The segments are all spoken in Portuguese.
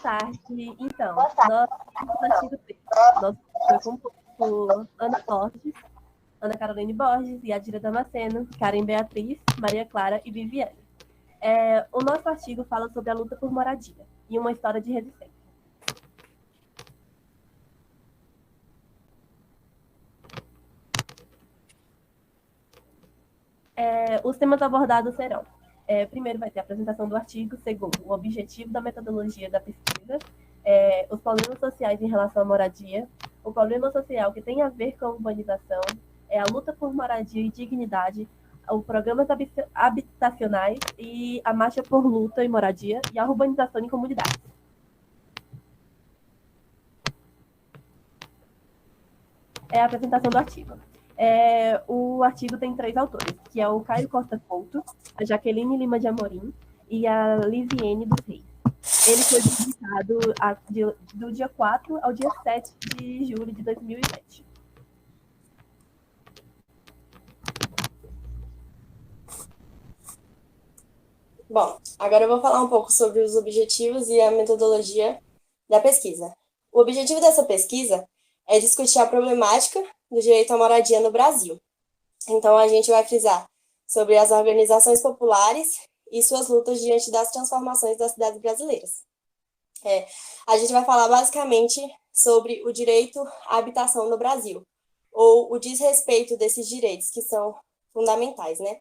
tarde. Então, nós somos do artigo 3. Nosso foi composto por Ana Borges, Ana Caroline Borges, Yadira Damasceno, Karen Beatriz, Maria Clara e Viviane. O nosso artigo fala sobre a luta por moradia e uma história de resistência. Os temas abordados serão: primeiro vai ter a apresentação do artigo, segundo, o objetivo da metodologia da pesquisa, os problemas sociais em relação à moradia, o problema social que tem a ver com a urbanização, a luta por moradia e dignidade, os programas habitacionais e a marcha por luta e moradia e a urbanização em comunidades. A apresentação do artigo. O artigo tem 3 autores, que é o Caio Costa Couto, a Jaqueline Lima de Amorim e a Lisiene dos Reis. Ele foi publicado do dia 4 ao dia 7 de julho de 2007. Bom, agora eu vou falar um pouco sobre os objetivos e a metodologia da pesquisa. O objetivo dessa pesquisa é discutir a problemática do direito à moradia no Brasil. Então, a gente vai frisar sobre as organizações populares e suas lutas diante das transformações das cidades brasileiras. A gente vai falar basicamente sobre o direito à habitação no Brasil, ou o desrespeito desses direitos que são fundamentais, né?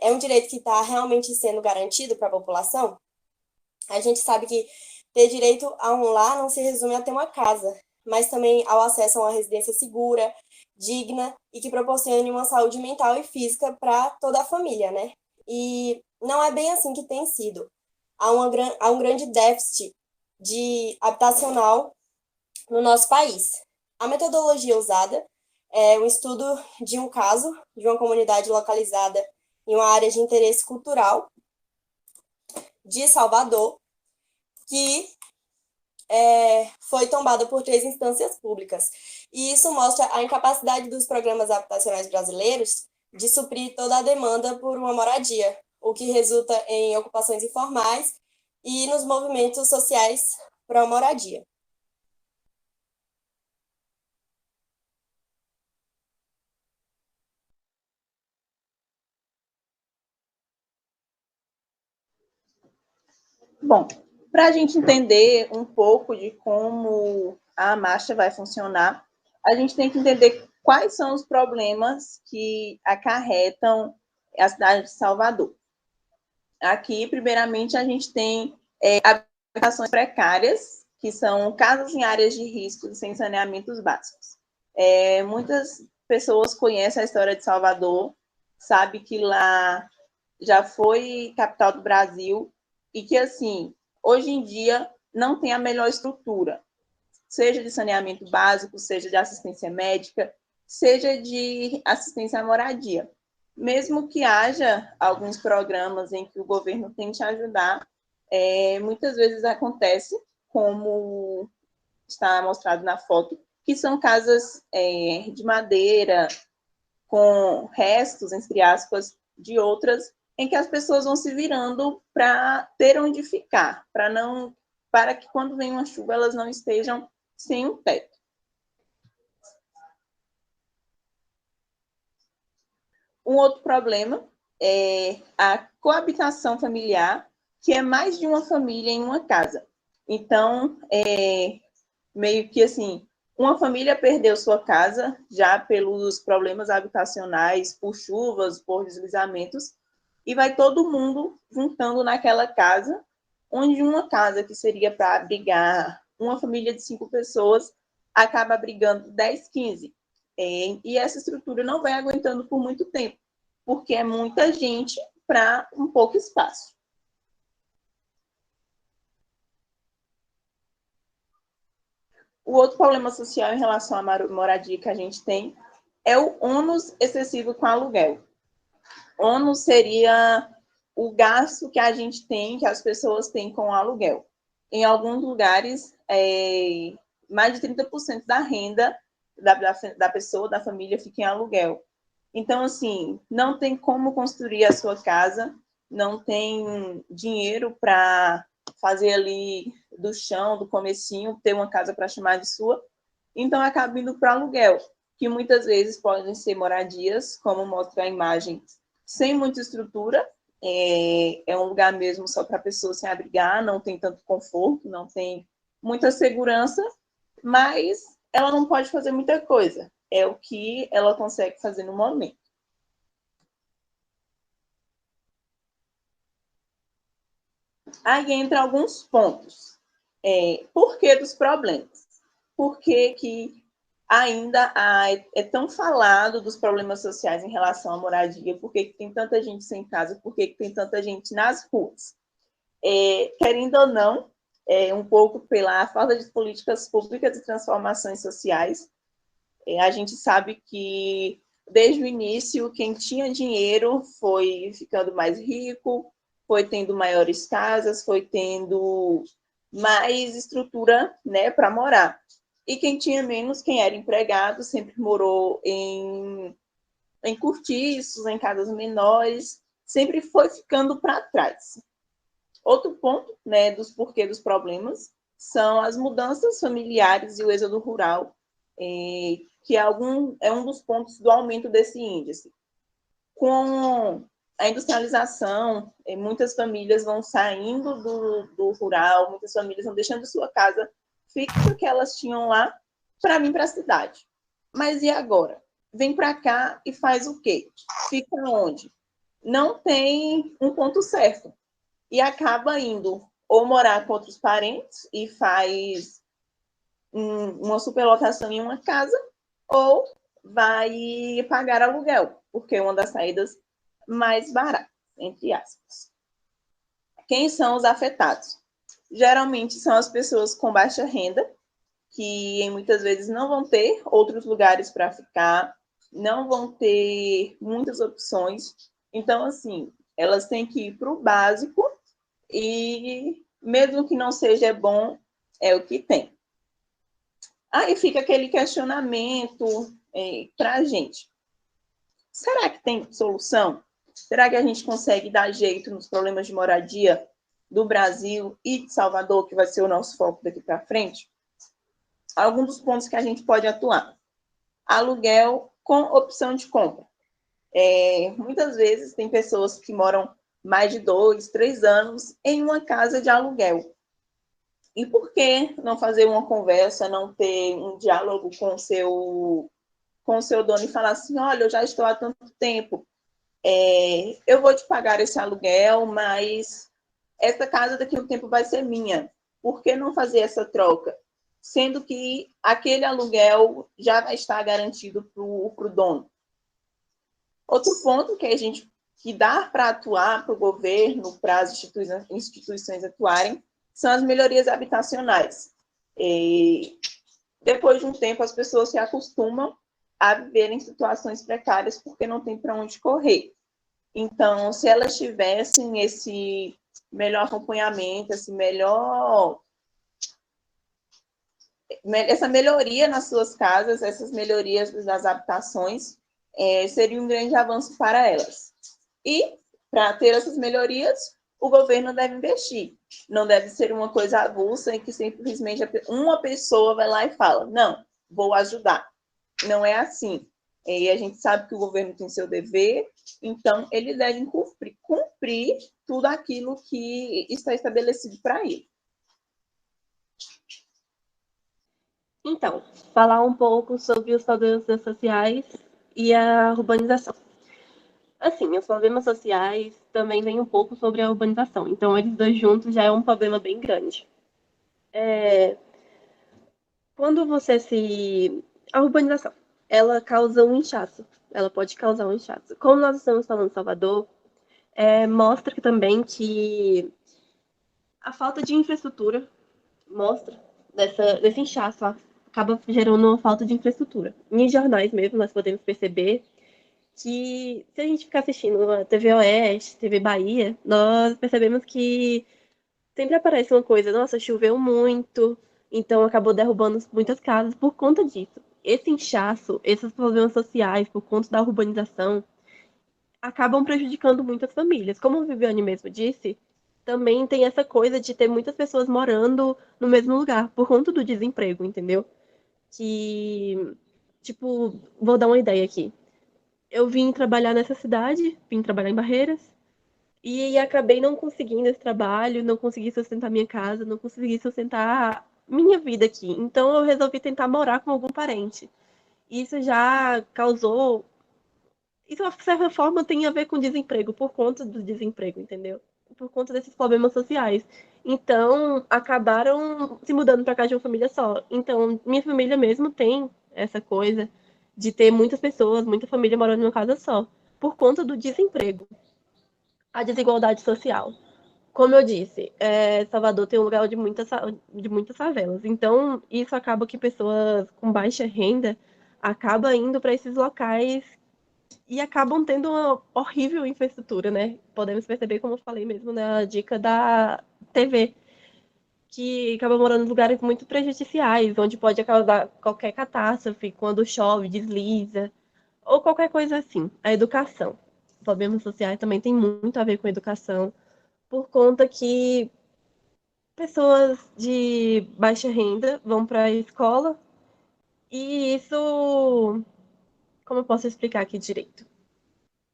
É um direito que está realmente sendo garantido para a população? A gente sabe que ter direito a um lar não se resume a ter uma casa, mas também ao acesso a uma residência segura, digna e que proporcione uma saúde mental e física para toda a família, né? E não é bem assim que tem sido. Há um grande déficit habitacional no nosso país. A metodologia usada é um estudo de um caso de uma comunidade localizada em uma área de interesse cultural de Salvador, que foi tombada por 3 instâncias públicas. E isso mostra a incapacidade dos programas habitacionais brasileiros de suprir toda a demanda por uma moradia, o que resulta em ocupações informais e nos movimentos sociais para a moradia. Bom, para a gente entender um pouco de como a marcha vai funcionar, a gente tem que entender quais são os problemas que acarretam a cidade de Salvador. Aqui, primeiramente, a gente tem habitações precárias, que são casas em áreas de risco sem saneamentos básicos. Muitas pessoas conhecem a história de Salvador, sabem que lá já foi capital do Brasil, e que, assim, hoje em dia não tem a melhor estrutura, seja de saneamento básico, seja de assistência médica, seja de assistência à moradia. Mesmo que haja alguns programas em que o governo tente ajudar, muitas vezes acontece, como está mostrado na foto, que são casas de madeira, com restos, entre aspas, de outras, em que as pessoas vão se virando para ter onde ficar, para que quando vem uma chuva elas não estejam sem um teto. Um outro problema é a coabitação familiar, que é mais de uma família em uma casa. Então, meio que assim, uma família perdeu sua casa já pelos problemas habitacionais, por chuvas, por deslizamentos, e vai todo mundo juntando naquela casa, onde uma casa que seria para abrigar uma família de 5 pessoas acaba abrigando 10, 15. E essa estrutura não vai aguentando por muito tempo, porque é muita gente para um pouco espaço. O outro problema social em relação à moradia que a gente tem é o ônus excessivo com aluguel. Ônus seria o gasto que a gente tem, que as pessoas têm com o aluguel. Em alguns lugares, mais de 30% da renda da pessoa, da família, fica em aluguel. Então, assim, não tem como construir a sua casa, não tem dinheiro para fazer ali do chão, do comecinho, ter uma casa para chamar de sua, então acaba indo para aluguel, que muitas vezes podem ser moradias, como mostra a imagem, sem muita estrutura, é um lugar mesmo só para a pessoa se abrigar, não tem tanto conforto, não tem muita segurança, mas ela não pode fazer muita coisa, é o que ela consegue fazer no momento. Aí entra alguns pontos. Por que dos problemas? Por que ainda é tão falado dos problemas sociais em relação à moradia? Por que tem tanta gente sem casa? Por que tem tanta gente nas ruas? Querendo ou não, um pouco pela falta de políticas públicas de transformações sociais. A gente sabe que, desde o início, quem tinha dinheiro foi ficando mais rico, foi tendo maiores casas, foi tendo mais estrutura, né, para morar. E quem tinha menos, quem era empregado, sempre morou em cortiços, em casas menores, sempre foi ficando para trás. Outro ponto, né, dos porquê dos problemas são as mudanças familiares e o êxodo rural, que é um dos pontos do aumento desse índice. Com a industrialização, muitas famílias vão saindo do rural, muitas famílias vão deixando sua casa fixa que elas tinham lá para vir para a cidade. Mas e agora? Vem para cá e faz o quê? Fica onde? Não tem um ponto certo. E acaba indo ou morar com outros parentes e faz uma superlotação em uma casa, ou vai pagar aluguel, porque é uma das saídas mais baratas, entre aspas. Quem são os afetados? Geralmente são as pessoas com baixa renda, que muitas vezes não vão ter outros lugares para ficar, não vão ter muitas opções. Então, assim, elas têm que ir para o básico e, mesmo que não seja bom, é o que tem. Aí fica aquele questionamento para a gente. Será que tem solução? Será que a gente consegue dar jeito nos problemas de moradia do Brasil e de Salvador, que vai ser o nosso foco daqui para frente? Alguns dos pontos que a gente pode atuar. Aluguel com opção de compra. Muitas vezes tem pessoas que moram mais de 2, 3 anos em uma casa de aluguel. E por que não fazer uma conversa, não ter um diálogo com o seu dono e falar assim, olha, eu já estou há tanto tempo, eu vou te pagar esse aluguel, mas essa casa daqui a um tempo vai ser minha. Por que não fazer essa troca? Sendo que aquele aluguel já vai estar garantido para o dono. Outro ponto que dá para atuar para o governo, para as instituições atuarem, são as melhorias habitacionais. Depois de um tempo, as pessoas se acostumam a viver em situações precárias porque não tem para onde correr. Então, se elas tivessem esse melhor acompanhamento, essa melhoria nas suas casas, essas melhorias das habitações, seria um grande avanço para elas. E, para ter essas melhorias, o governo deve investir. Não deve ser uma coisa avulsa em que simplesmente uma pessoa vai lá e fala, não, vou ajudar. Não é assim. E a gente sabe que o governo tem seu dever, então ele deve cumprir tudo aquilo que está estabelecido para ele. Então, falar um pouco sobre os problemas sociais e a urbanização. Assim, os problemas sociais também vêm um pouco sobre a urbanização. Então, eles dois juntos já é um problema bem grande. Quando você se... A urbanização, ela causa um inchaço. Ela pode causar um inchaço. Como nós estamos falando em Salvador, mostra também que a falta de infraestrutura mostra desse inchaço, acaba gerando uma falta de infraestrutura. Em jornais mesmo, nós podemos perceber que, se a gente ficar assistindo a TV Oeste, TV Bahia, nós percebemos que sempre aparece uma coisa, nossa, choveu muito, então acabou derrubando muitas casas por conta disso. Esse inchaço, esses problemas sociais, por conta da urbanização, acabam prejudicando muitas famílias. Como a Viviane mesmo disse, também tem essa coisa de ter muitas pessoas morando no mesmo lugar por conta do desemprego, entendeu? Que, tipo, vou dar uma ideia aqui. Eu vim trabalhar nessa cidade, vim trabalhar em Barreiras, e acabei não conseguindo esse trabalho, não consegui sustentar minha casa, não consegui sustentar minha vida aqui. Então eu resolvi tentar morar com algum parente. Isso já causou. Isso, de certa forma, tem a ver com desemprego, por conta do desemprego, entendeu? Por conta desses problemas sociais. Então, acabaram se mudando para casa de uma família só. Então, minha família mesmo tem essa coisa de ter muitas pessoas, muita família morando em uma casa só, por conta do desemprego, a desigualdade social. Como eu disse, Salvador tem um lugar de muitas favelas. Então, isso acaba que pessoas com baixa renda acabam indo para esses locais e acabam tendo uma horrível infraestrutura, né? Podemos perceber, como eu falei mesmo na dica da TV, que acaba morando em lugares muito prejudiciais, onde pode causar qualquer catástrofe, quando chove, desliza, ou qualquer coisa assim. A educação. Problemas sociais também tem muito a ver com a educação, por conta que pessoas de baixa renda vão para a escola e isso, como eu posso explicar aqui direito?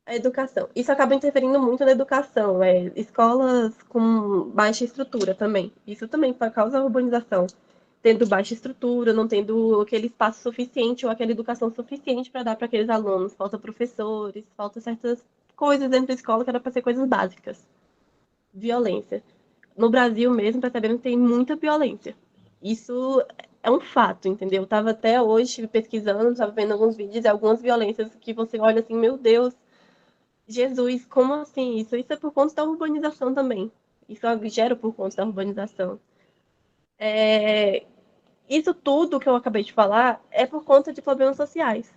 A educação. Isso acaba interferindo muito na educação, escolas com baixa estrutura também. Isso também causa urbanização. Tendo baixa estrutura, não tendo aquele espaço suficiente ou aquela educação suficiente para dar para aqueles alunos. Falta professores, falta certas coisas dentro da escola que era para ser coisas básicas. Violência. No Brasil mesmo, percebendo que tem muita violência. Isso é um fato, entendeu? Eu tava até hoje pesquisando, tava vendo alguns vídeos e algumas violências que você olha assim, meu Deus, Jesus, como assim? Isso é por conta da urbanização também. Isso gera por conta da urbanização. É, isso tudo que eu acabei de falar é por conta de problemas sociais.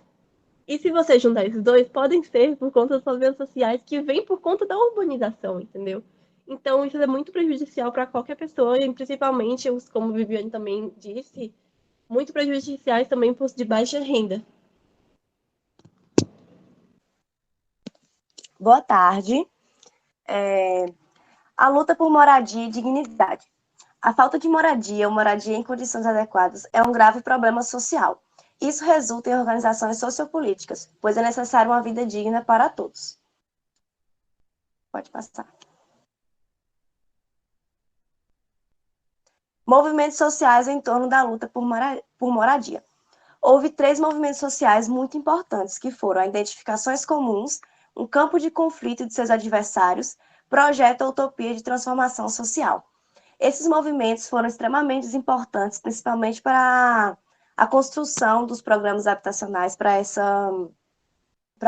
E se você juntar esses dois, podem ser por conta dos problemas sociais que vêm por conta da urbanização, entendeu? Então, isso é muito prejudicial para qualquer pessoa, e principalmente, como a Viviane também disse, muito prejudiciais também para os de baixa renda. Boa tarde. A luta por moradia e dignidade. A falta de moradia ou moradia em condições adequadas é um grave problema social. Isso resulta em organizações sociopolíticas, pois é necessário uma vida digna para todos. Pode passar. Movimentos sociais em torno da luta por moradia. Houve 3 movimentos sociais muito importantes, que foram a identificações comuns, um campo de conflito de seus adversários, projeto ou utopia de transformação social. Esses movimentos foram extremamente importantes, principalmente para a construção dos programas habitacionais, para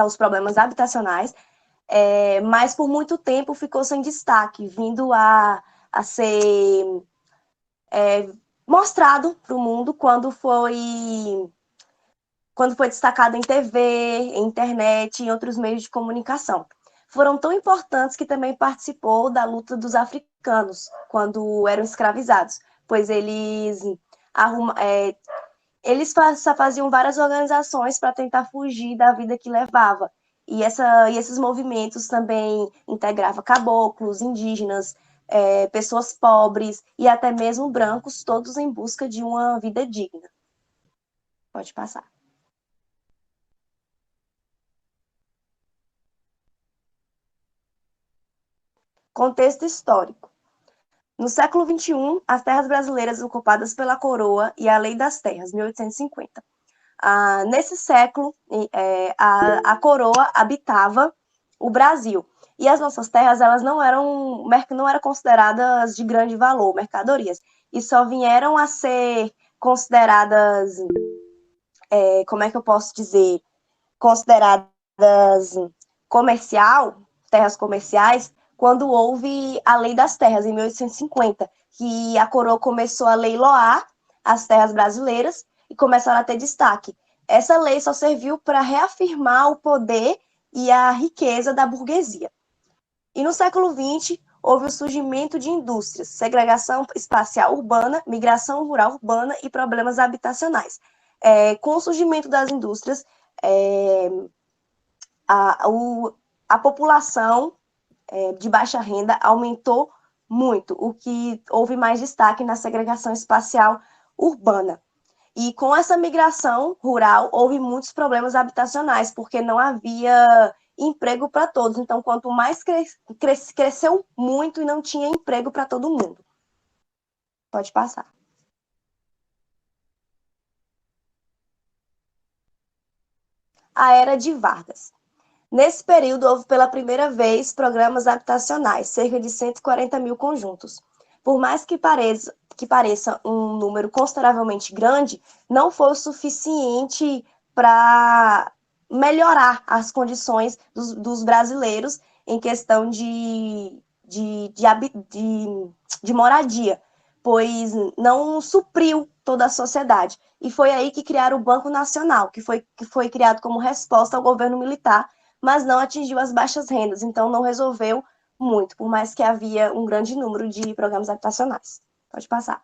os problemas habitacionais, mas por muito tempo ficou sem destaque, vindo a ser mostrado para o mundo quando foi destacado em TV, em internet e em outros meios de comunicação. Foram tão importantes que também participou da luta dos africanos, quando eram escravizados, pois eles faziam várias organizações para tentar fugir da vida que levava. E esses movimentos também integravam caboclos, indígenas, pessoas pobres e até mesmo brancos, todos em busca de uma vida digna. Pode passar. Contexto histórico. No século XXI, as terras brasileiras ocupadas pela coroa e a Lei das Terras, 1850. Nesse século, a coroa habitava o Brasil. E as nossas terras, elas não eram consideradas de grande valor, mercadorias. E só vieram a ser consideradas, como é que eu posso dizer, consideradas terras comerciais, quando houve a Lei das Terras, em 1850, que a coroa começou a leiloar as terras brasileiras e começaram a ter destaque. Essa lei só serviu para reafirmar o poder e a riqueza da burguesia. E no século XX, houve o surgimento de indústrias, segregação espacial urbana, migração rural urbana e problemas habitacionais. Com o surgimento das indústrias, a população de baixa renda aumentou muito, o que houve mais destaque na segregação espacial urbana. E com essa migração rural, houve muitos problemas habitacionais, porque não havia emprego para todos. Então, quanto mais cresceu muito e não tinha emprego para todo mundo. Pode passar. A Era de Vargas. Nesse período, houve pela primeira vez programas habitacionais, cerca de 140 mil conjuntos. Por mais que pareça um número consideravelmente grande, não foi o suficiente para melhorar as condições dos brasileiros em questão de moradia, pois não supriu toda a sociedade. E foi aí que criaram o Banco Nacional, que foi criado como resposta ao governo militar, mas não atingiu as baixas rendas, então não resolveu muito, por mais que havia um grande número de programas habitacionais. Pode passar.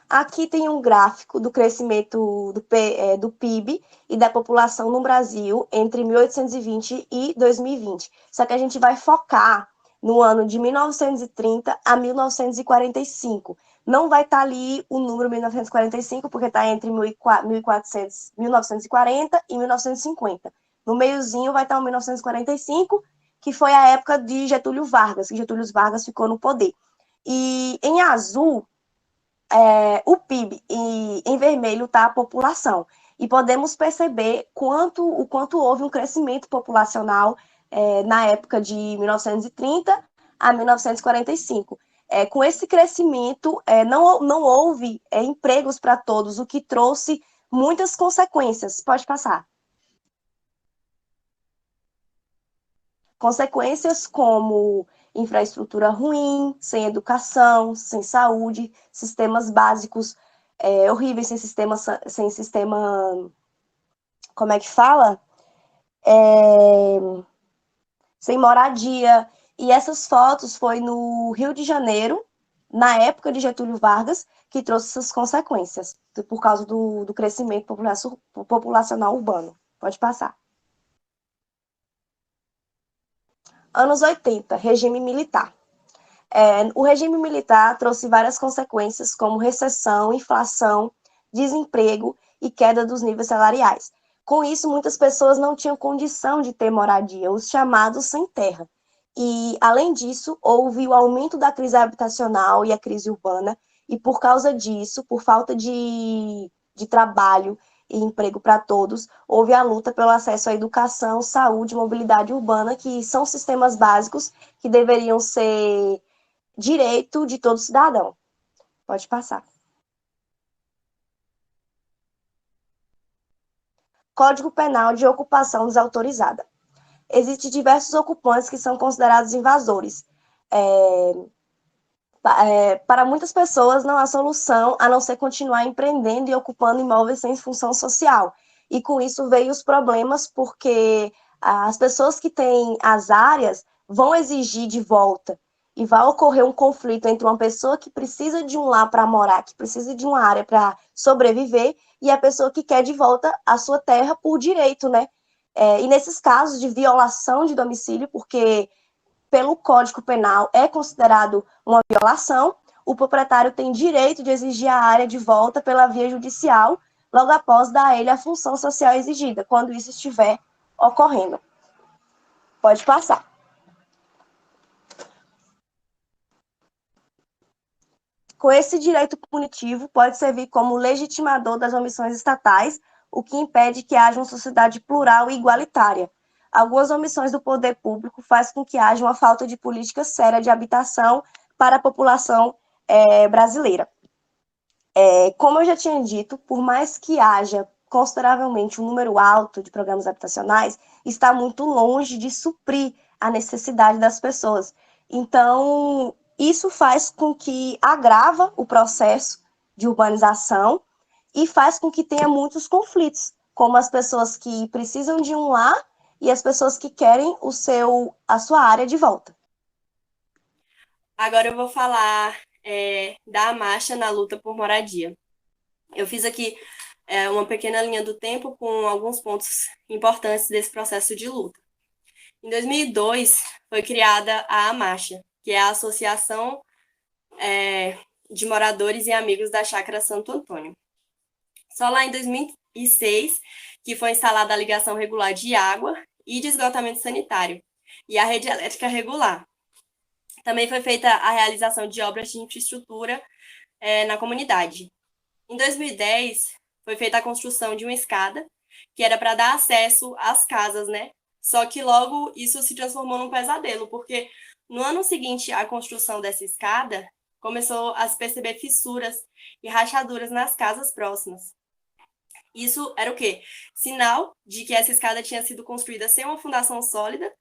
Aqui tem um gráfico do crescimento do PIB e da população no Brasil entre 1820 e 2020. Só que a gente vai focar no ano de 1930 a 1945. Não vai estar ali o número 1945, porque está entre 1940 e 1950. No meiozinho vai estar o 1945, que foi a época de Getúlio Vargas, que Getúlio Vargas ficou no poder. E em azul, o PIB, e em vermelho está a população. E podemos perceber o quanto houve um crescimento populacional na época de 1930 a 1945. Com esse crescimento, não houve empregos para todos, o que trouxe muitas consequências. Pode passar. Consequências como infraestrutura ruim, sem educação, sem saúde, sistemas básicos horríveis, sem sistema, como é que fala? Sem moradia. E essas fotos foi no Rio de Janeiro, na época de Getúlio Vargas, que trouxe essas consequências, por causa do crescimento populacional urbano. Pode passar. Anos 80, regime militar. O regime militar trouxe várias consequências, como recessão, inflação, desemprego e queda dos níveis salariais. Com isso, muitas pessoas não tinham condição de ter moradia, os chamados sem terra. E, além disso, houve o aumento da crise habitacional e a crise urbana, e por causa disso, por falta de trabalho e emprego para todos, houve a luta pelo acesso à educação, saúde e mobilidade urbana, que são sistemas básicos que deveriam ser direito de todo cidadão. Pode passar. Código Penal de Ocupação Desautorizada. Existem diversos ocupantes que são considerados invasores. Para muitas pessoas, não há solução a não ser continuar empreendendo e ocupando imóveis sem função social. E com isso veio os problemas, porque as pessoas que têm as áreas vão exigir de volta. E vai ocorrer um conflito entre uma pessoa que precisa de um lar para morar, que precisa de uma área para sobreviver, e a pessoa que quer de volta a sua terra por direito, né? E nesses casos de violação de domicílio, porque pelo Código Penal é considerado uma violação, o proprietário tem direito de exigir a área de volta pela via judicial, logo após dar a ele a função social exigida, quando isso estiver ocorrendo. Pode passar. Com esse direito punitivo, pode servir como legitimador das omissões estatais, o que impede que haja uma sociedade plural e igualitária. Algumas omissões do poder público fazem com que haja uma falta de política séria de habitação para a população brasileira. Como eu já tinha dito, por mais que haja consideravelmente um número alto de programas habitacionais, está muito longe de suprir a necessidade das pessoas. Então, isso faz com que agrava o processo de urbanização e faz com que tenha muitos conflitos, como as pessoas que precisam de um lar e as pessoas que querem a sua área de volta. Agora eu vou falar da marcha na luta por moradia. Eu fiz aqui uma pequena linha do tempo com alguns pontos importantes desse processo de luta. Em 2002, foi criada a AMACHA, que é a Associação de Moradores e Amigos da Chácara Santo Antônio. Só lá em 2006 que foi instalada a ligação regular de água e de esgotamento sanitário e a rede elétrica regular. Também foi feita a realização de obras de infraestrutura na comunidade. Em 2010, foi feita a construção de uma escada, que era para dar acesso às casas, né? Só que logo isso se transformou num pesadelo, porque no ano seguinte à construção dessa escada, começou a se perceber fissuras e rachaduras nas casas próximas. Isso era o quê? Sinal de que essa escada tinha sido construída sem uma fundação sólida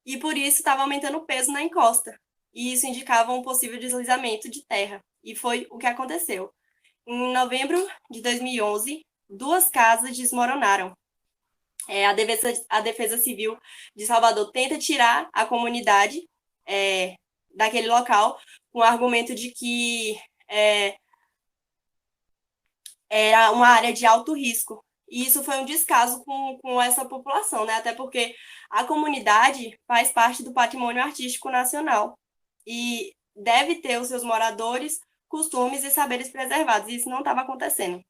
e por isso estava aumentando o peso na encosta. E isso indicava um possível deslizamento de terra. E foi o que aconteceu. Em novembro de 2011, 2 casas desmoronaram. A Defesa Civil de Salvador tenta tirar a comunidade daquele local com o argumento de que era uma área de alto risco. E isso foi um descaso com essa população, né? Até porque a comunidade faz parte do patrimônio artístico nacional e deve ter os seus moradores, costumes e saberes preservados. E isso não estava acontecendo.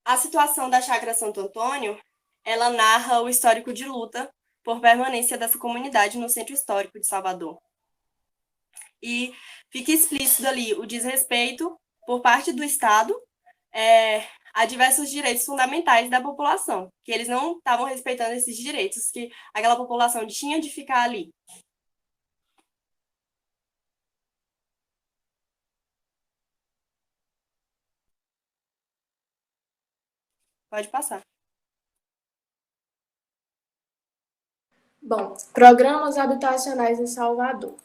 A situação da Chácara Santo Antônio, ela narra o histórico de luta por permanência dessa comunidade no centro histórico de Salvador. E fica explícito ali o desrespeito por parte do Estado a diversos direitos fundamentais da população, que eles não estavam respeitando esses direitos que aquela população tinha de ficar ali. Pode passar. Bom, programas habitacionais em Salvador.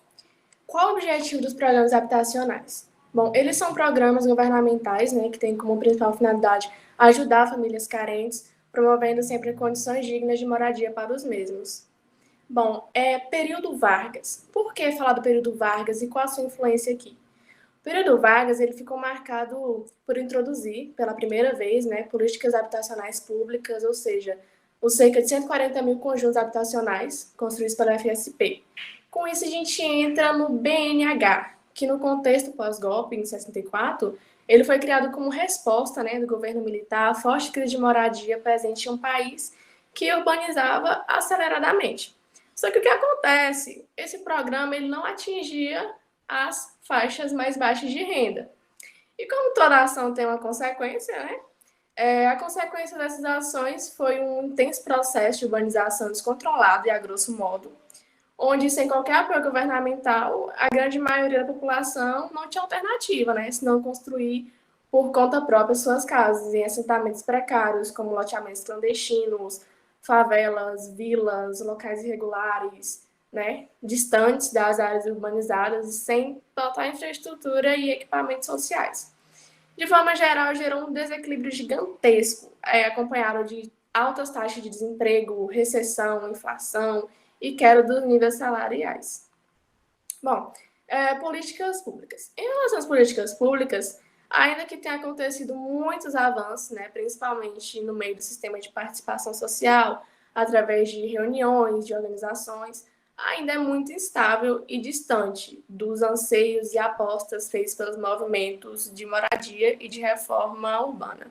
Qual o objetivo dos programas habitacionais? Bom, eles são programas governamentais, né, que têm como principal finalidade ajudar famílias carentes, promovendo sempre condições dignas de moradia para os mesmos. Bom, período Vargas. Por que falar do período Vargas e qual a sua influência aqui? O período Vargas ele ficou marcado por introduzir, pela primeira vez, né, políticas habitacionais públicas, ou seja, os cerca de 140 mil conjuntos habitacionais construídos pela FSP. Com isso, a gente entra no BNH, que no contexto pós-golpe, em 64, ele foi criado como resposta, né, do governo militar à forte crise de moradia presente em um país que urbanizava aceleradamente. Só que o que acontece? Esse programa ele não atingia as faixas mais baixas de renda. E como toda ação tem uma consequência, né? A consequência dessas ações foi um intenso processo de urbanização descontrolado e a grosso modo, onde, sem qualquer apoio governamental, a grande maioria da população não tinha alternativa, né? Senão construir por conta própria suas casas em assentamentos precários, como loteamentos clandestinos, favelas, vilas, locais irregulares, né? Distantes das áreas urbanizadas, sem total infraestrutura e equipamentos sociais. De forma geral, gerou um desequilíbrio gigantesco, acompanhado de altas taxas de desemprego, recessão, inflação e queda dos níveis salariais. Bom, políticas públicas. Em relação às políticas públicas, ainda que tenha acontecido muitos avanços, né, principalmente no meio do sistema de participação social, através de reuniões, de organizações, ainda é muito instável e distante dos anseios e apostas feitos pelos movimentos de moradia e de reforma urbana.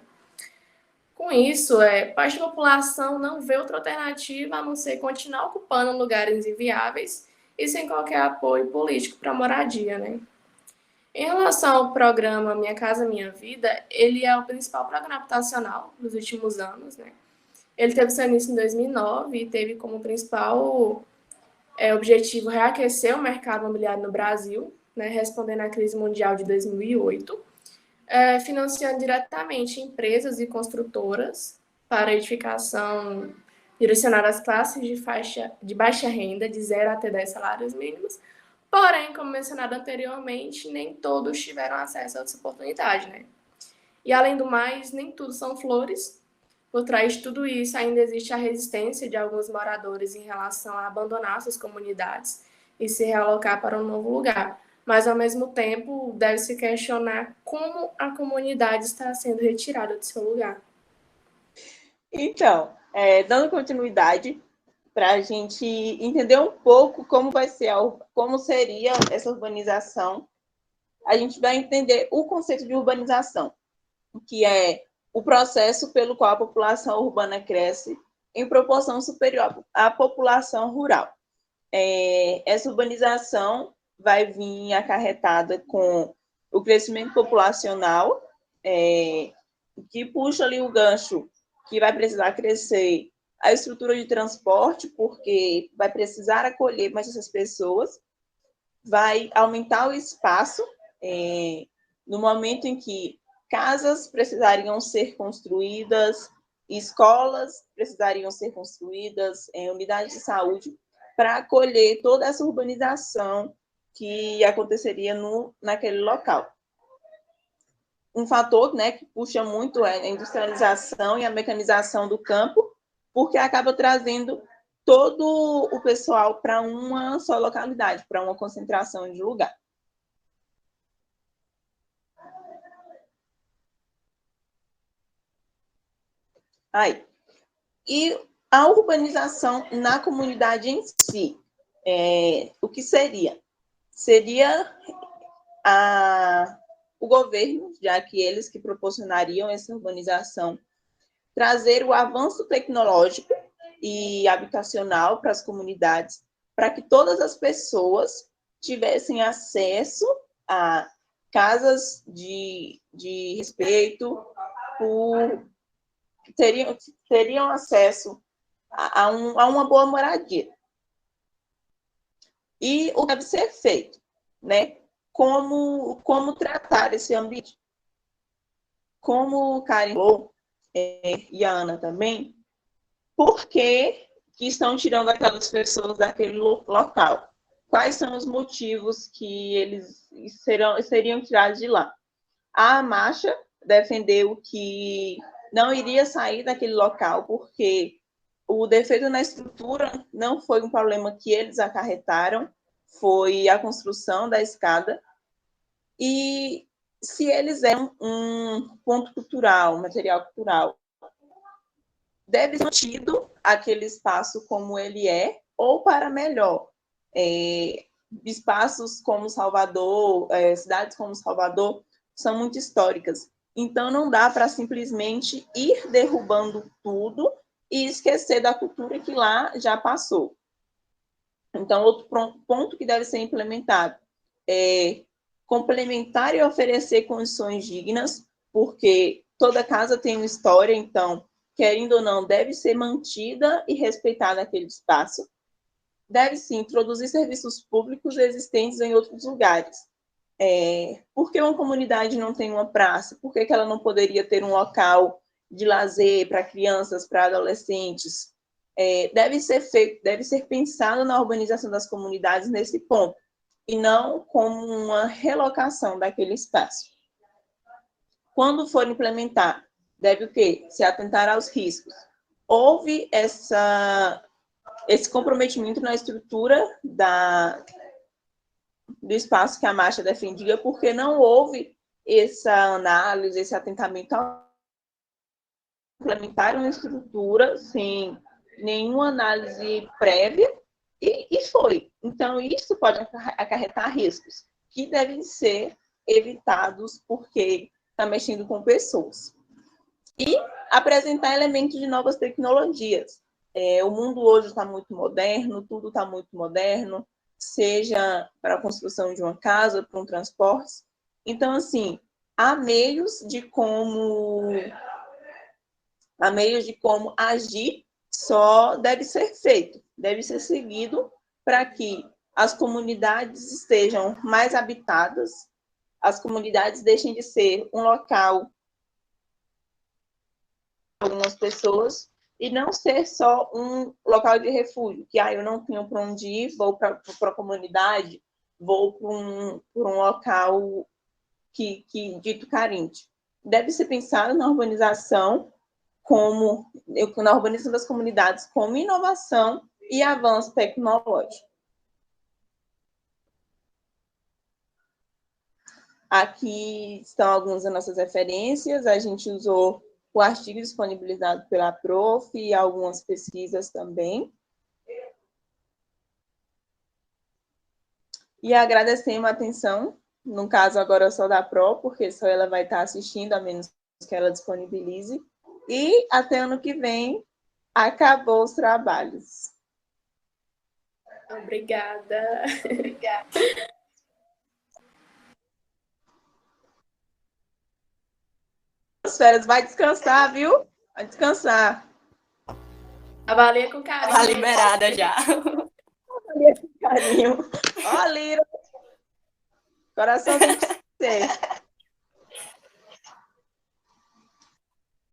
Com isso, parte da população não vê outra alternativa a não ser continuar ocupando lugares inviáveis e sem qualquer apoio político para a moradia, né? Em relação ao programa Minha Casa Minha Vida, ele é o principal programa habitacional dos últimos anos, né? Ele teve seu início em 2009 e teve como principal objetivo reaquecer o mercado imobiliário no Brasil, né, respondendo à crise mundial de 2008, financiando diretamente empresas e construtoras para edificação direcionada às classes de baixa renda, de 0 até 10 salários mínimos. Porém, como mencionado anteriormente, nem todos tiveram acesso a essa oportunidade, né? E, além do mais, nem tudo são flores. Por trás de tudo isso, ainda existe a resistência de alguns moradores em relação a abandonar suas comunidades e se realocar para um novo lugar. Mas, ao mesmo tempo, deve-se questionar como a comunidade está sendo retirada do seu lugar. Então, dando continuidade, para a gente entender um pouco como vai ser, como seria essa urbanização, a gente vai entender o conceito de urbanização, que é o processo pelo qual a população urbana cresce em proporção superior à população rural. Essa urbanização vai vir acarretada com o crescimento populacional, que puxa ali o gancho que vai precisar crescer a estrutura de transporte, porque vai precisar acolher mais essas pessoas, vai aumentar o espaço, no momento em que casas precisariam ser construídas, escolas precisariam ser construídas, unidades de saúde, para acolher toda essa urbanização que aconteceria naquele local. Um fator, né, que puxa muito é a industrialização e a mecanização do campo, porque acaba trazendo todo o pessoal para uma só localidade, para uma concentração de lugar. Aí. E a urbanização na comunidade em si, o que seria? Seria o governo, já que eles que proporcionariam essa urbanização, trazer o avanço tecnológico e habitacional para as comunidades, para que todas as pessoas tivessem acesso a casas de respeito, teriam acesso a uma boa moradia. E o que deve ser feito, né? Como tratar esse ambiente? Como o Karen falou, e a Ana também, por que estão tirando aquelas pessoas daquele local? Quais são os motivos que eles seriam tirados de lá? A Marcha defendeu que não iria sair daquele local porque o defeito na estrutura não foi um problema que eles acarretaram, foi a construção da escada. E se eles eram um ponto cultural, um material cultural, deve ser mantido aquele espaço como ele é, ou para melhor. Espaços como Salvador, cidades como Salvador, são muito históricas. Então, não dá para simplesmente ir derrubando tudo e esquecer da cultura que lá já passou. Então, outro ponto que deve ser implementado é complementar e oferecer condições dignas, porque toda casa tem uma história, então, querendo ou não, deve ser mantida e respeitada aquele espaço. Deve, sim, introduzir serviços públicos existentes em outros lugares. Por que uma comunidade não tem uma praça? Por que ela não poderia ter um local de lazer para crianças, para adolescentes? Deve ser pensado na urbanização das comunidades nesse ponto, e não como uma relocação daquele espaço. Quando for implementar, deve o quê? Se atentar aos riscos. Houve esse comprometimento na estrutura do espaço que a Marcha defendia, porque não houve essa análise, esse atentamento ao implementar uma estrutura sem nenhuma análise prévia, e foi. Então, isso pode acarretar riscos que devem ser evitados porque está mexendo com pessoas. E apresentar elementos de novas tecnologias. O mundo hoje está muito moderno, tudo está muito moderno, seja para a construção de uma casa, para um transporte. Então, assim, há meios de como agir, só deve ser feito, deve ser seguido para que as comunidades estejam mais habitadas, as comunidades deixem de ser um local para algumas pessoas e não ser só um local de refúgio, que eu não tenho para onde ir, vou para a comunidade, vou para um local que dito carente. Deve ser pensado na urbanização das comunidades como inovação e avanço tecnológico. Aqui estão algumas das nossas referências. A gente usou o artigo disponibilizado pela Prof. e algumas pesquisas também. E agradecemos a atenção, no caso agora só da Pro, porque só ela vai estar assistindo, a menos que ela disponibilize. E até ano que vem, acabou os trabalhos. Obrigada. As férias, vai descansar, viu? Vai descansar. Avalia com carinho. Tá liberada já. Carinho. Ó, Lira. Coraçãozinho pra você.